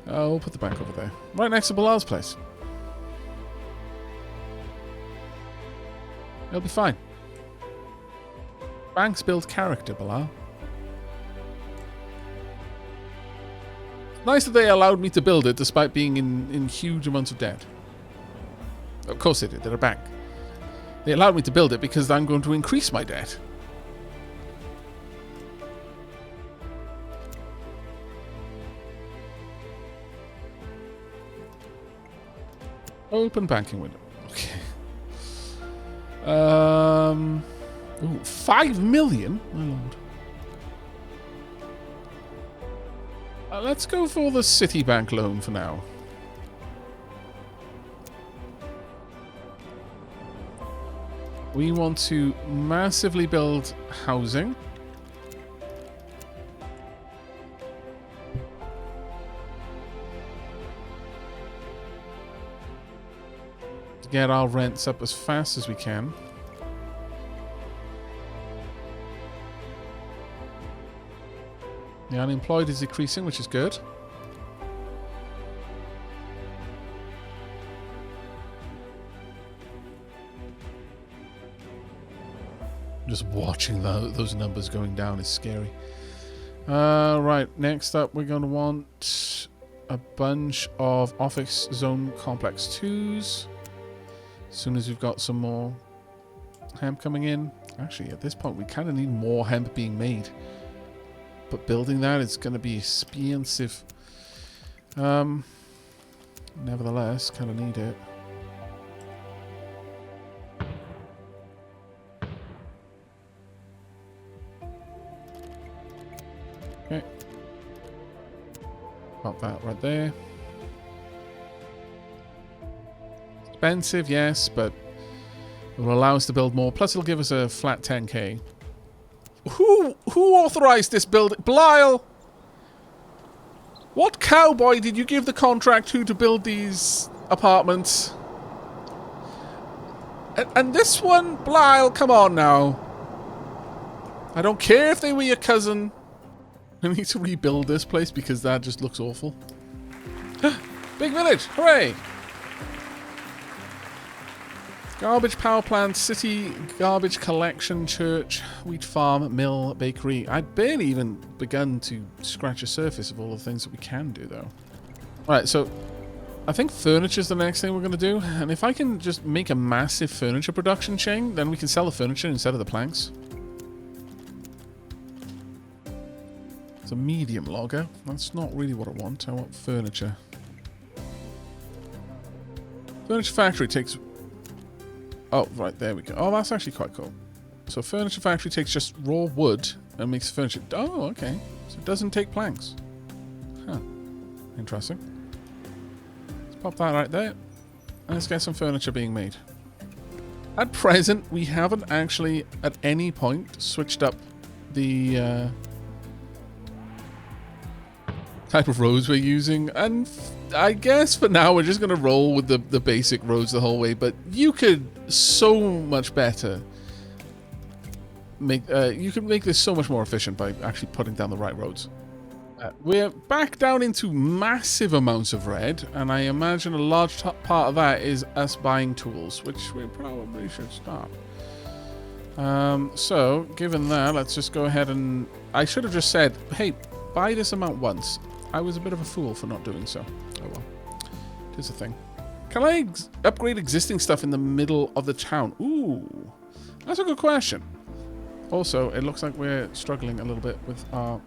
We'll put the bank over there. Right next to Belial's place. It'll be fine. Banks build character, Belial. Nice that they allowed me to build it despite being in huge amounts of debt. Of course they did. They're a bank. They allowed me to build it because I'm going to increase my debt. Open banking window. Okay. Ooh, 5 million? My lord. Let's go for the Citibank loan for now. We want to massively build housing. To get our rents up as fast as we can. The unemployed is decreasing, which is good. Just watching those numbers going down is scary. Right, next up we're going to want a bunch of office zone complex 2s. As soon as we've got some more hemp coming in. Actually, at this point we kind of need more hemp being made. But building that is going to be expensive. Nevertheless, kind of need it. Okay. Pop that right there. Expensive, yes, but it will allow us to build more. Plus, it'll give us a flat 10k. Who authorized this building? Belial! What cowboy did you give the contract to build these apartments? And this one, Blyle, come on now. I don't care if they were your cousin. I need to rebuild this place because that just looks awful. Big village, hooray! Garbage power plant, city, garbage collection, church, wheat farm, mill, bakery. I barely even begun to scratch the surface of all the things that we can do, though. Alright, so I think furniture's the next thing we're going to do. And if I can just make a massive furniture production chain, then we can sell the furniture instead of the planks. It's a medium logger. That's not really what I want. I want furniture. Furniture factory takes... Oh, right, there we go. Oh, that's actually quite cool. So furniture factory takes just raw wood and makes furniture. Oh, okay. So it doesn't take planks. Huh. Interesting. Let's pop that right there. And let's get some furniture being made. At present, we haven't actually at any point switched up the type of roads we're using, and I guess for now we're just going to roll with the basic roads the whole way, but you could so much better make you could make this so much more efficient by actually putting down the right roads. We're back down into massive amounts of red, and I imagine a large part of that is us buying tools, which we probably should stop. So given that, let's just go ahead and I should have just said, hey, buy this amount once. I was a bit of a fool for not doing so. Oh well. It is a thing. Can I upgrade existing stuff in the middle of the town? Ooh. That's a good question. Also, it looks like we're struggling a little bit with our...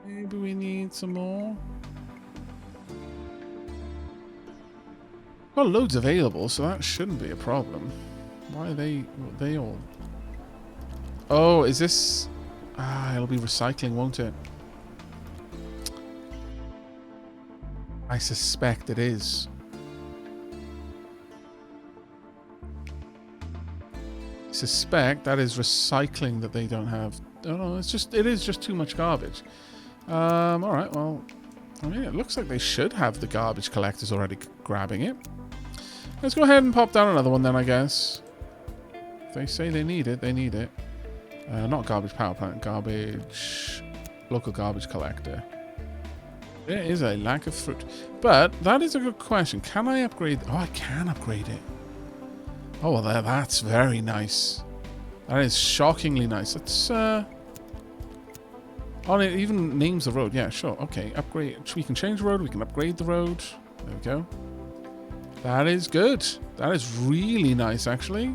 Maybe we need some more. Got loads available, so that shouldn't be a problem. Why are they all... Oh, is this... Ah, it'll be recycling, won't it? I suspect it is. I suspect that is recycling that they don't have. Oh no, it is just too much garbage. Alright, well, I mean, it looks like they should have the garbage collectors already grabbing it. Let's go ahead and pop down another one then, I guess. If they say they need it, they need it. Not garbage power plant, garbage... Local garbage collector. There is a lack of fruit. But that is a good question. Can I upgrade... Oh, I can upgrade it. Oh, well, that's very nice. That is shockingly nice. Let's... Oh, it even names the road. Yeah, sure. Okay, upgrade. We can change the road. We can upgrade the road. There we go. That is good. That is really nice, actually.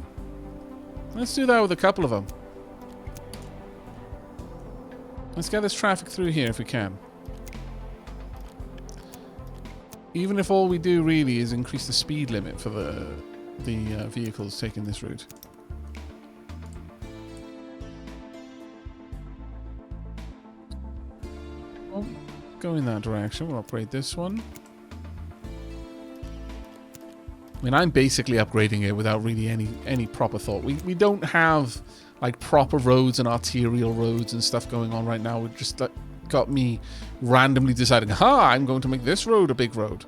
Let's do that with a couple of them. Let's get this traffic through here if we can. Even if all we do really is increase the speed limit for the vehicles taking this route. Well, go in that direction. We'll upgrade this one. I mean, I'm basically upgrading it without really any proper thought. We don't have like proper roads and arterial roads and stuff going on right now. It just got me randomly deciding, I'm going to make this road a big road.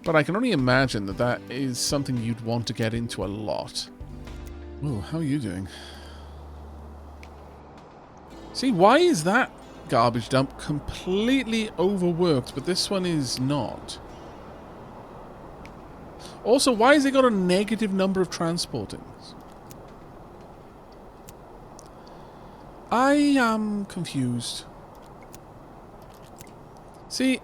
But I can only imagine that that is something you'd want to get into a lot. Oh, how are you doing? See, why is that garbage dump completely overworked, but this one is not? Also, why has it got a negative number of transportings? I am confused. See,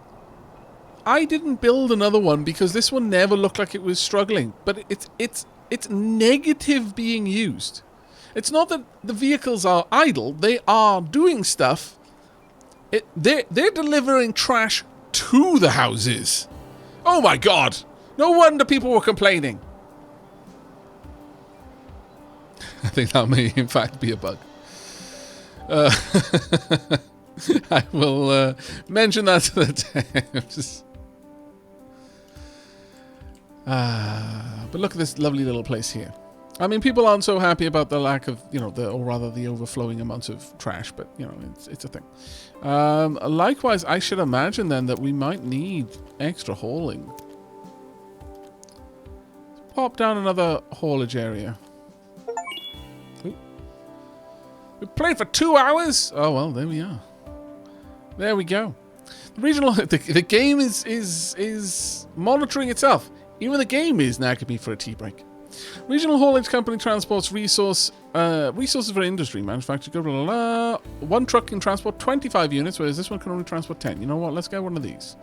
I didn't build another one because this one never looked like it was struggling, but it's negative being used. It's not that the vehicles are idle; they are doing stuff. They're delivering trash to the houses. Oh my god! No wonder people were complaining. I think that may in fact be a bug. I will mention that to the devs. But look at this lovely little place here. I mean, people aren't so happy about the lack of, you know, or rather the overflowing amounts of trash, but, you know, it's a thing. Likewise, I should imagine then that we might need extra hauling. Pop down another haulage area. Ooh. We played for 2 hours? Oh, well, there we are. There we go. The regional, the game is monitoring itself. Even the game is nagging me for a tea break. Regional haulage company transports resources for industry, manufacture, blah, blah, blah. One truck can transport 25 units, whereas this one can only transport 10. You know what? Let's get one of these.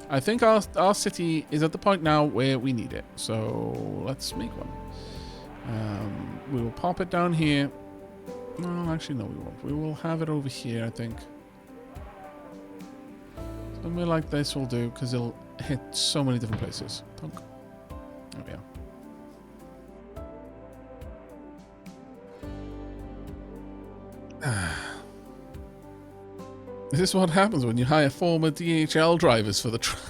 I think our city is at the point now where we need it. So let's make one. We will pop it down here. No, actually, no, we won't. We will have it over here, I think. Something like this will do, because it'll hit so many different places. There we are. This is what happens when you hire former DHL drivers for the truck.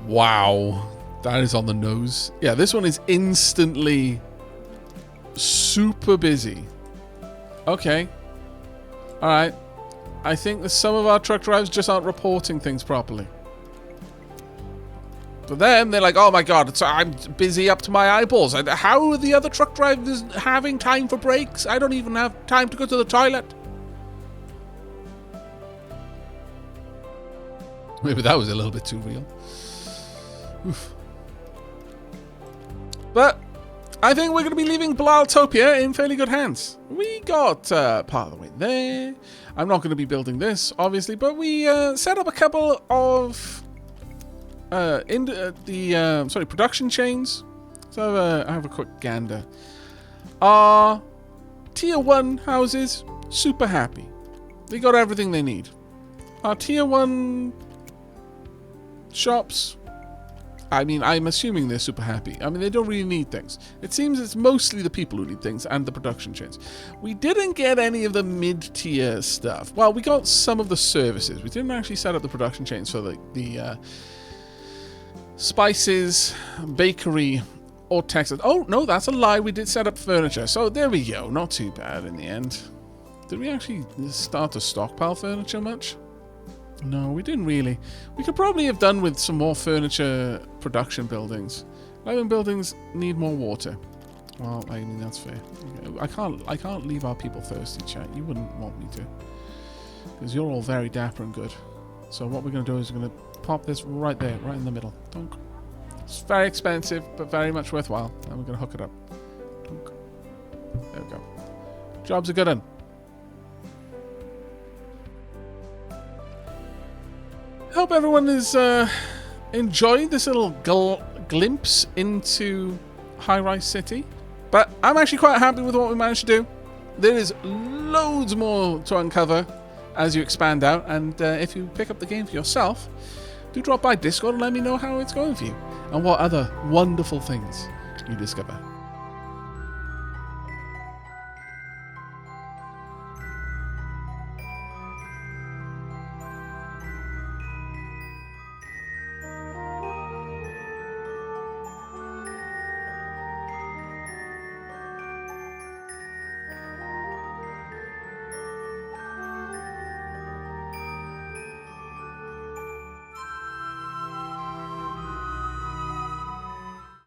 Wow. That is on the nose. Yeah, this one is instantly super busy. Okay. Alright. I think that some of our truck drivers just aren't reporting things properly. For them, they're like, oh my god, I'm busy up to my eyeballs. How are the other truck drivers having time for breaks? I don't even have time to go to the toilet. Maybe that was a little bit too real. Oof. But I think we're going to be leaving Blaltopia in fairly good hands. We got part of the way there. I'm not going to be building this, obviously, but we set up a couple of production chains. So I have a quick gander. Our tier 1 houses, super happy. They got everything they need. Our tier 1 shops, I mean, I'm assuming they're super happy. I mean, they don't really need things. It seems it's mostly the people who need things and the production chains. We didn't get any of the mid-tier stuff. Well, we got some of the services. We didn't actually set up the production chains for the spices, bakery, or Texas. Oh, no, that's a lie. We did set up furniture. So there we go. Not too bad in the end. Did we actually start to stockpile furniture much? No, we didn't really. We could probably have done with some more furniture production buildings. 11 buildings need more water. Well, I mean, that's fair. I can't leave our people thirsty, chat. You wouldn't want me to. Because you're all very dapper and good. So what we're going to do is we're going to pop this right there, right in the middle. Dunk. It's very expensive, but very much worthwhile. And we're going to hook it up. Dunk. There we go. Job's a good one. I hope everyone has enjoyed this little glimpse into Highrise City. But I'm actually quite happy with what we managed to do. There is loads more to uncover as you expand out. And if you pick up the game for yourself, do drop by Discord and let me know how it's going for you. And what other wonderful things you discover.